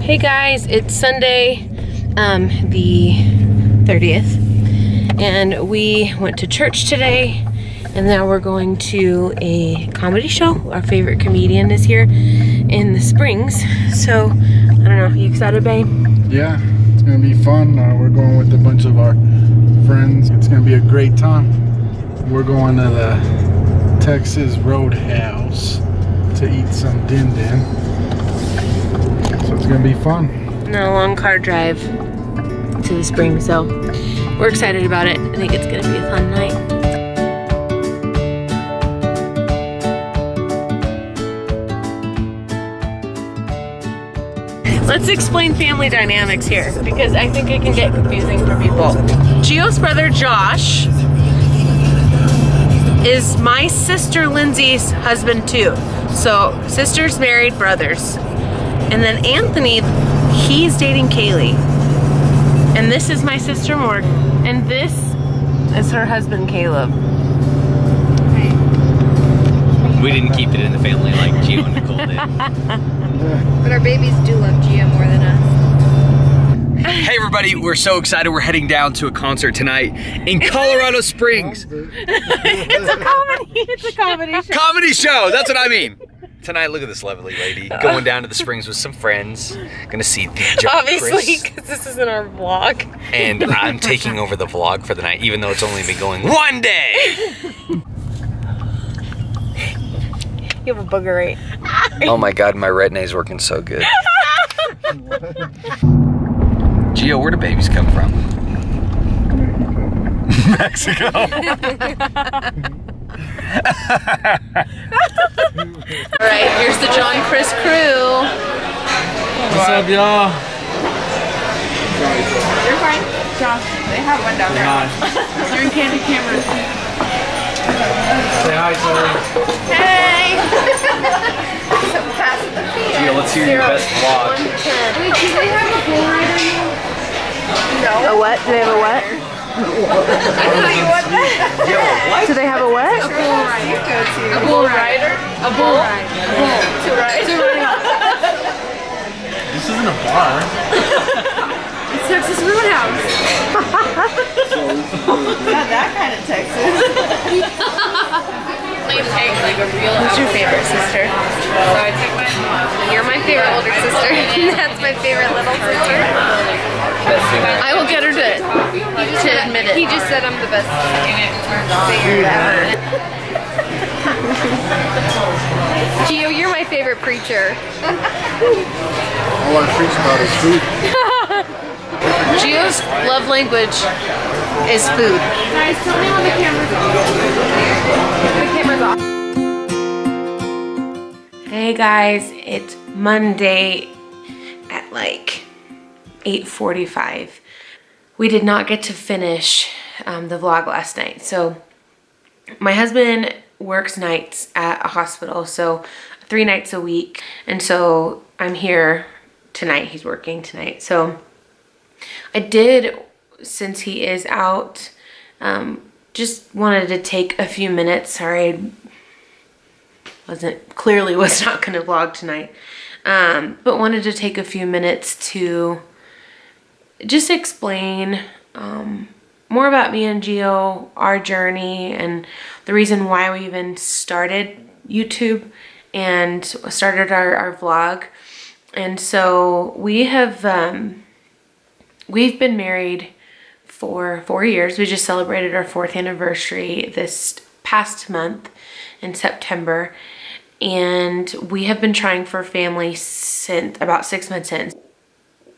Hey guys, it's Sunday, the 30th, and we went to church today, and now we're going to a comedy show. Our favorite comedian is here in the Springs, so I don't know, you excited, babe? Yeah, it's gonna be fun. We're going with a bunch of our friends. It's gonna be a great time. We're going to the Texas Roadhouse to eat some din din. So it's gonna be fun. And a long car drive to the Springs, so we're excited about it. I think it's gonna be a fun night. Let's explain family dynamics here, because I think it can get confusing for people. Gio's brother Josh is my sister Lindsay's husband too. So sisters married, brothers. And then Anthony, he's dating Kaylee. And this is my sister Morgan. And this is her husband Caleb. We didn't keep it in the family like Gio and Nicole did. But our babies do love Gio more than us. Hey everybody, we're so excited. We're heading down to a concert tonight in Colorado Springs. It's a comedy show. Comedy show, that's what I mean. Tonight, look at this lovely lady going down to the Springs with some friends. Gonna see John Obviously, Chris. because this isn't our vlog. And I'm taking over the vlog for the night, even though it's only been going one day. You have a booger right. Oh my God, my retina's working so good. Gio, where do babies come from? Mexico. Alright, here's the John Chris crew. What's up, y'all? You're fine. Josh, they have one down there. They're in Candy cameras. Say hi, Tori. Hey! So fast with the feet. Gio, let's hear your best vlog. Wait, do they have a bull rider now? No. A what? Do they have a what? I thought you want that. Do they have a what? A bull rider. A bull rider? A bull rider. A bull. To ride. To ride. This isn't a bar. It's Texas Roadhouse. Not that kind of Texas. Who's your favorite sister? So I take my mom. You're my favorite older sister. That's my favorite little sister. I will get her to admit it. He just said I'm the best singer ever. Gio, you're my favorite preacher. All I preach about is food. Gio's love language is food. Guys, tell me when the camera's off. The camera's off. Hey guys, it's Monday at like 8:45. We did not get to finish the vlog last night. So my husband works nights at a hospital, so 3 nights a week. And so I'm here tonight, he's working tonight. So I did, since he is out, just wanted to take a few minutes. Sorry, clearly was not gonna vlog tonight. But wanted to take a few minutes to just explain more about me and Gio, our journey, and the reason why we even started YouTube and started our vlog. And so we have, we've been married for 4 years. We just celebrated our 4th anniversary this past month in September. And we have been trying for family since about 6 months in.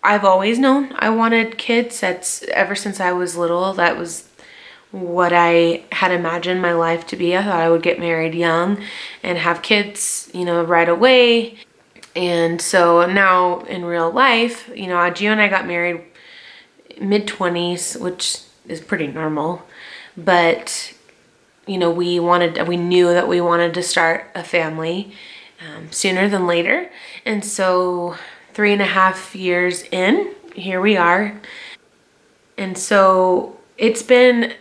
I've always known I wanted kids. That's ever since I was little. That was what I had imagined my life to be. I thought I would get married young and have kids, you know, right away. And so now in real life, you know, Gio and I got married mid-20s, which is pretty normal. But, you know, we knew that we wanted to start a family sooner than later. And so 3.5 years in, here we are. And so it's been,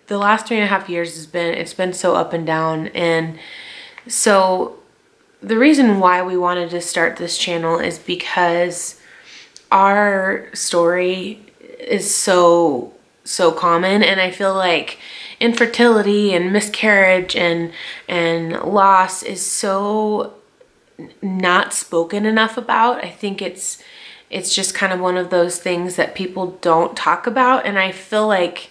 the last 3.5 years it's been so up and down. And so the reason why we wanted to start this channel is because our story is so common, and I feel like infertility and miscarriage and loss is so not spoken enough about. I think it's just kind of one of those things that people don't talk about, and I feel like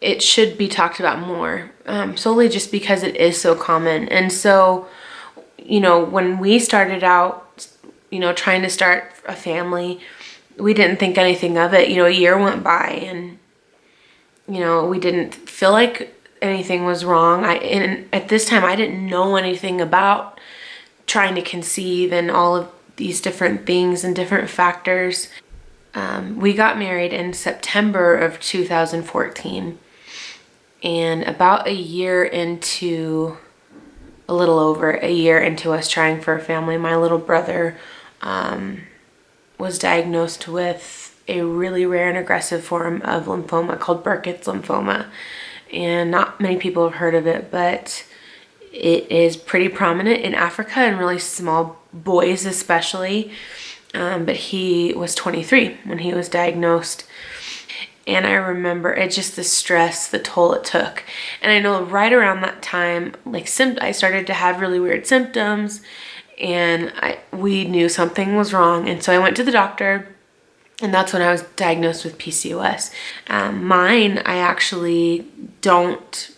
it should be talked about more, solely just because it is so common. And so, you know, when we started out, you know, trying to start a family, we didn't think anything of it. You know, a year went by, and, you know, we didn't feel like anything was wrong. And at this time, I didn't know anything about trying to conceive and all of these different things and different factors. We got married in September of 2014, and about a little over a year into us trying for a family, my little brother was diagnosed with a really rare and aggressive form of lymphoma called Burkitt's lymphoma. And not many people have heard of it, but it is pretty prominent in Africa and really small boys especially. But he was 23 when he was diagnosed. And I remember it, just the stress, the toll it took. And I know right around that time, like I started to have really weird symptoms, and we knew something was wrong. And so I went to the doctor, and that's when I was diagnosed with PCOS. Mine, I actually don't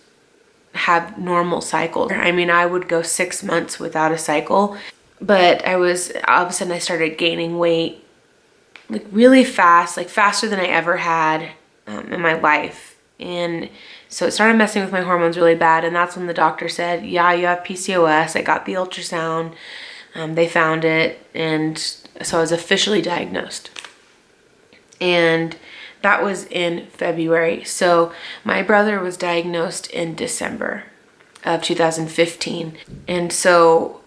have normal cycles. I mean, I would go 6 months without a cycle, but all of a sudden I started gaining weight like really fast, like faster than I ever had in my life. And so it started messing with my hormones really bad. And that's when the doctor said, yeah, you have PCOS. I got the ultrasound. They found it. And so I was officially diagnosed. And that was in February. So my brother was diagnosed in December of 2015. And so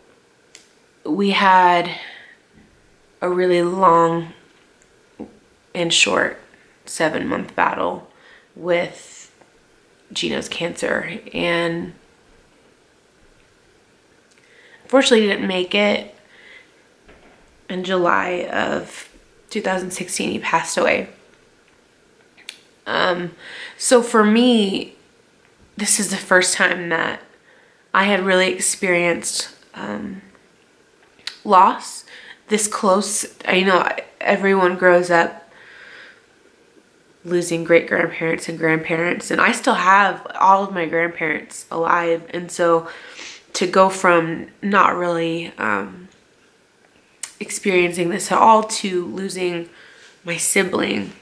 we had a really long and short 7-month battle with Gino's cancer, and unfortunately didn't make it. In July of 2016 he passed away. So for me, this is the first time that I had really experienced loss this close. I know everyone grows up losing great-grandparents and grandparents, and I still have all of my grandparents alive. And so to go from not really experiencing this at all to losing my sibling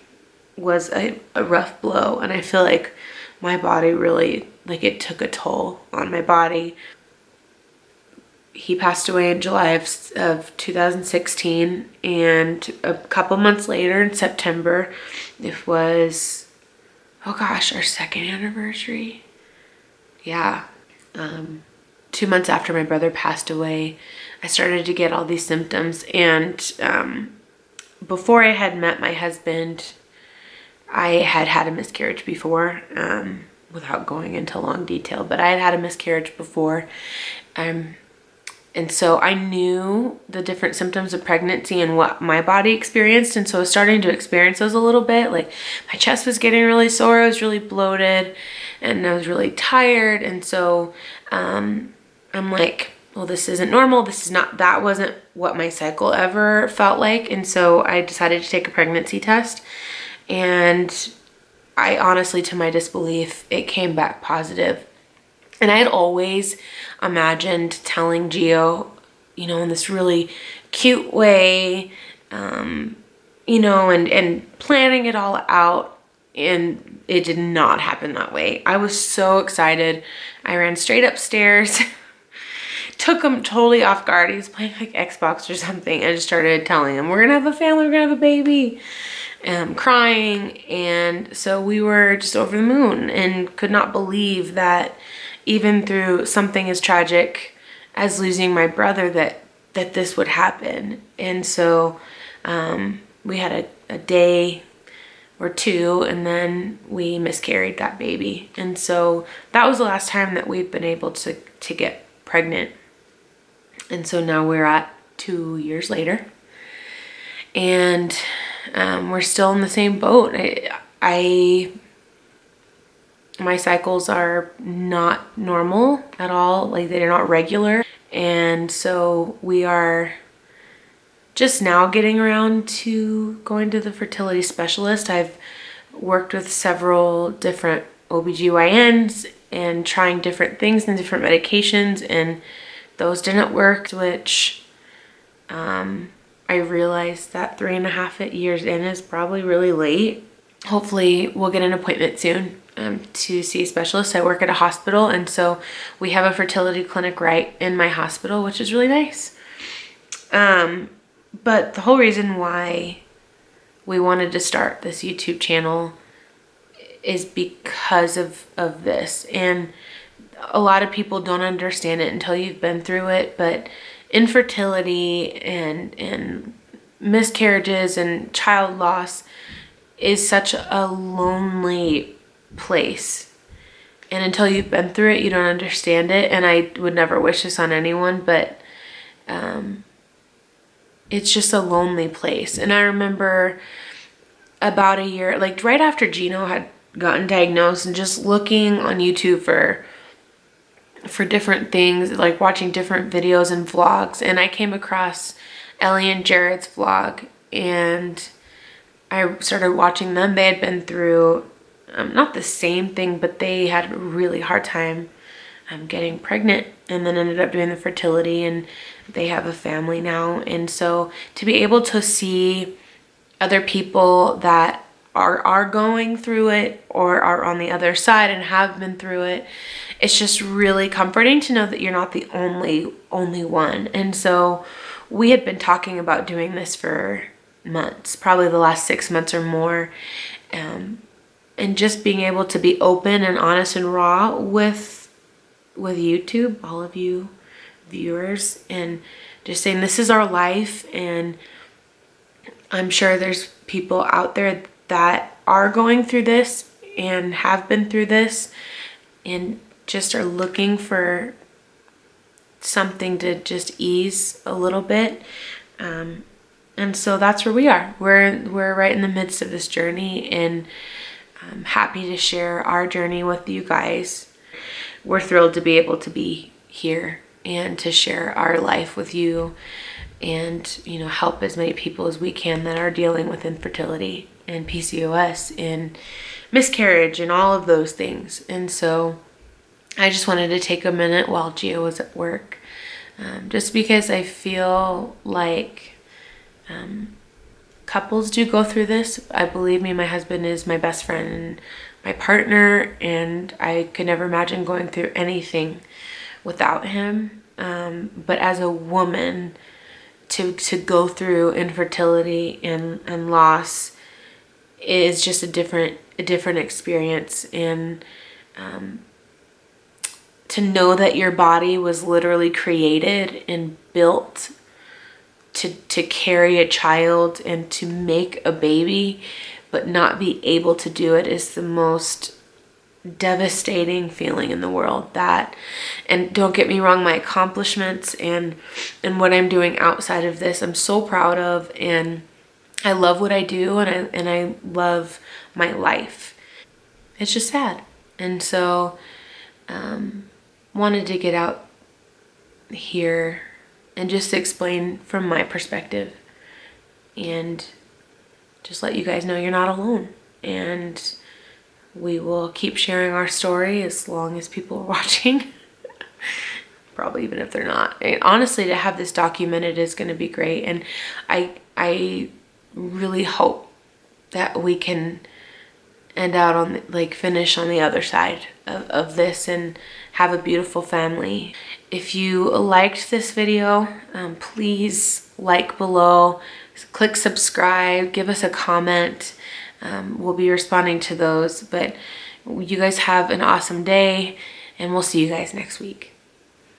was a rough blow. And I feel like my body really, like, it took a toll on my body. He passed away in July of 2016, and a couple months later in September, it was, oh gosh, our 2nd anniversary. Yeah. 2 months after my brother passed away, I started to get all these symptoms. And before I had met my husband, I had had a miscarriage before, without going into long detail, but I had had a miscarriage before. And so I knew the different symptoms of pregnancy and what my body experienced. And so I was starting to experience those a little bit. Like my chest was getting really sore, I was really bloated, and I was really tired. And so I'm like, well, this isn't normal. That wasn't what my cycle ever felt like. And so I decided to take a pregnancy test. And I honestly, to my disbelief, it came back positive. And I had always imagined telling Gio, you know, in this really cute way, you know, and planning it all out. And it did not happen that way. I was so excited. I ran straight upstairs, took him totally off guard. He was playing like Xbox or something. I just started telling him, we're gonna have a family, we're gonna have a baby. Crying. And so we were just over the moon and could not believe that even through something as tragic as losing my brother, that this would happen. And so we had a day or two, and then we miscarried that baby. And so that was the last time that we've been able to get pregnant. And so now we're at 2 years later. And we're still in the same boat. My cycles are not normal at all, like they're not regular. And so we are just now getting around to going to the fertility specialist. I've worked with several different OBGYNs and trying different things and different medications, and those didn't work, which I realized that 3.5 years in is probably really late. Hopefully we'll get an appointment soon to see a specialist. I work at a hospital, and so we have a fertility clinic right in my hospital, which is really nice. But the whole reason why we wanted to start this YouTube channel is because of this. And a lot of people don't understand it until you've been through it, but infertility and miscarriages and child loss is such a lonely place. And until you've been through it, you don't understand it. And I would never wish this on anyone, but it's just a lonely place. And I remember about a year, like right after Gino had gotten diagnosed, and just looking on YouTube for different things, like watching different videos and vlogs, and I came across Ellie and Jared's vlog, and I started watching them. They had been through not the same thing, but they had a really hard time getting pregnant, and then ended up doing the fertility, and they have a family now. And so to be able to see other people that are going through it or are on the other side and have been through it, it's just really comforting to know that you're not the only one. And so we had been talking about doing this for months, probably the last 6 months or more, and just being able to be open and honest and raw with YouTube, all of you viewers, and just saying this is our life. And I'm sure there's people out there that are going through this and have been through this and just are looking for something to just ease a little bit. And so that's where we are. We're right in the midst of this journey, and I'm happy to share our journey with you guys. We're thrilled to be able to be here and to share our life with you, and help as many people as we can that are dealing with infertility and PCOS and miscarriage and all of those things. And so I just wanted to take a minute while Gio was at work, just because I feel like couples do go through this. I believe me, my husband is my best friend and my partner, and I could never imagine going through anything without him. But as a woman, to go through infertility and loss is just a different experience. And to know that your body was literally created and built to carry a child and to make a baby, but not be able to do it, is the most devastating feeling in the world. And don't get me wrong, my accomplishments and what I'm doing outside of this, I'm so proud of, and I love what I do, and I love my life. It's just sad. And so wanted to get out here and just explain from my perspective, and just let you guys know you're not alone. And we will keep sharing our story as long as people are watching. Probably even if they're not. And honestly, to have this documented is going to be great. And I really hope that we can end out on, finish on the other side of this and have a beautiful family. If you liked this video, please like below, click subscribe, give us a comment. We'll be responding to those. But you guys have an awesome day, and we'll see you guys next week.